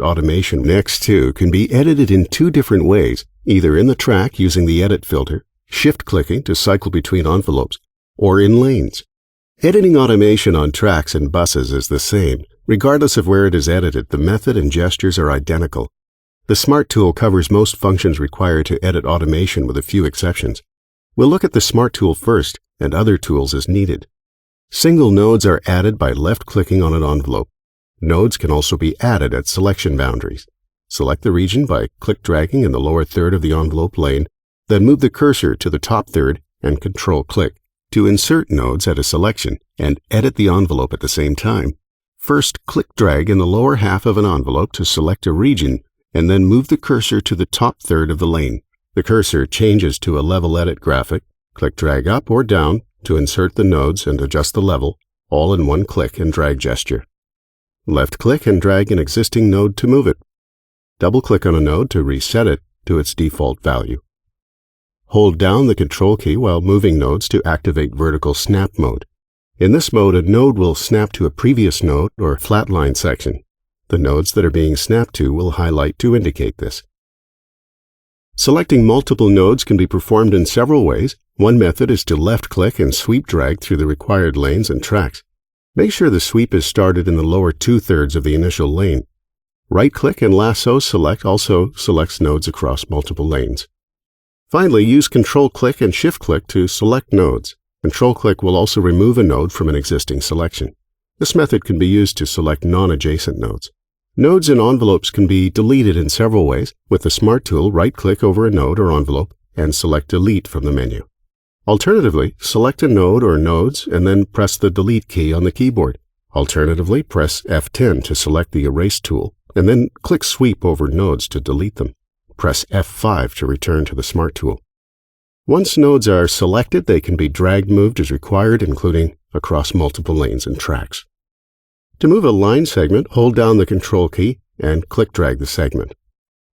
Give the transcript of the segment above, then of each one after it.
automation in X2 can be edited in two different ways, either in the track using the edit filter, shift-clicking to cycle between envelopes, or in lanes. Editing automation on tracks and buses is the same. Regardless of where it is edited, the method and gestures are identical. The Smart tool covers most functions required to edit automation with a few exceptions. We'll look at the Smart tool first and other tools as needed. Single nodes are added by left-clicking on an envelope. Nodes can also be added at selection boundaries. Select the region by click-dragging in the lower third of the envelope lane, then move the cursor to the top third and Control-click to insert nodes at a selection and edit the envelope at the same time. First, click-drag in the lower half of an envelope to select a region and then move the cursor to the top third of the lane. The cursor changes to a level edit graphic. Click-drag up or down to insert the nodes and adjust the level, all in one click and drag gesture. Left-click and drag an existing node to move it. Double-click on a node to reset it to its default value. Hold down the Control key while moving nodes to activate vertical snap mode. In this mode, a node will snap to a previous node or flatline section. The nodes that are being snapped to will highlight to indicate this. Selecting multiple nodes can be performed in several ways. One method is to left-click and sweep drag through the required lanes and tracks. Make sure the sweep is started in the lower two-thirds of the initial lane. Right-click and lasso select also selects nodes across multiple lanes. Finally, use Control-click and Shift-click to select nodes. Control-click will also remove a node from an existing selection. This method can be used to select non-adjacent nodes. Nodes in envelopes can be deleted in several ways. With the Smart tool, right-click over a node or envelope and select Delete from the menu. Alternatively, select a node or nodes and then press the Delete key on the keyboard. Alternatively, press F10 to select the Erase tool and then click Sweep over nodes to delete them. Press F5 to return to the Smart tool. Once nodes are selected, they can be drag-moved as required, including across multiple lanes and tracks. To move a line segment, hold down the Control key and click-drag the segment.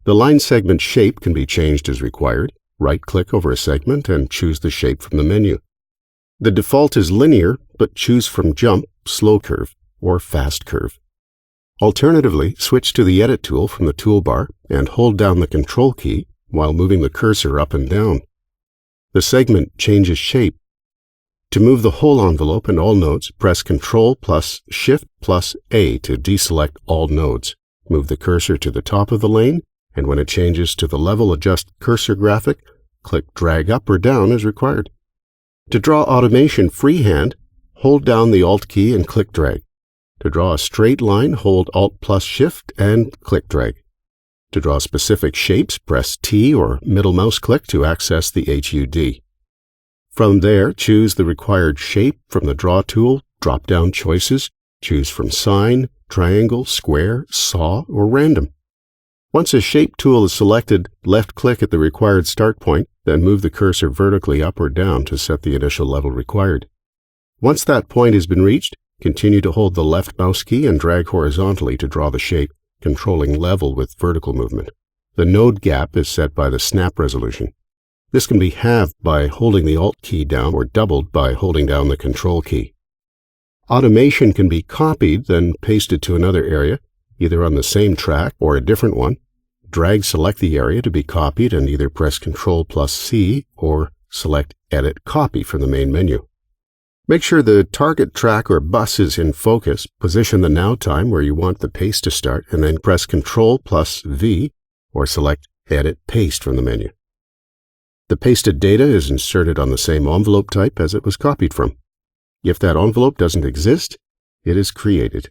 The line segment shape can be changed as required. Right-click over a segment and choose the shape from the menu. The default is linear, but choose from Jump, Slow Curve, or Fast Curve. Alternatively, switch to the Edit tool from the toolbar and hold down the Control key while moving the cursor up and down. The segment changes shape. To move the whole envelope and all nodes, press Ctrl plus Shift plus A to deselect all nodes. Move the cursor to the top of the lane, and when it changes to the level adjust cursor graphic, click drag up or down as required. To draw automation freehand, hold down the Alt key and click drag. To draw a straight line, hold Alt plus Shift and click drag. To draw specific shapes, press T or middle mouse click to access the HUD. From there, choose the required shape from the Draw tool, drop down choices, choose from Sign, Triangle, Square, Saw, or Random. Once a Shape tool is selected, left-click at the required start point, then move the cursor vertically up or down to set the initial level required. Once that point has been reached, continue to hold the left mouse key and drag horizontally to draw the shape, controlling level with vertical movement. The node gap is set by the snap resolution. This can be halved by holding the Alt key down or doubled by holding down the Control key. Automation can be copied, then pasted to another area, either on the same track or a different one. Drag select the area to be copied and either press Ctrl plus C or select Edit Copy from the main menu. Make sure the target track or bus is in focus. Position the now time where you want the paste to start and then press Ctrl plus V or select Edit Paste from the menu. The pasted data is inserted on the same envelope type as it was copied from. If that envelope doesn't exist, it is created.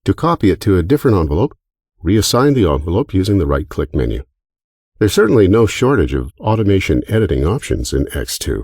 To copy it to a different envelope, reassign the envelope using the right-click menu. There's certainly no shortage of automation editing options in X2.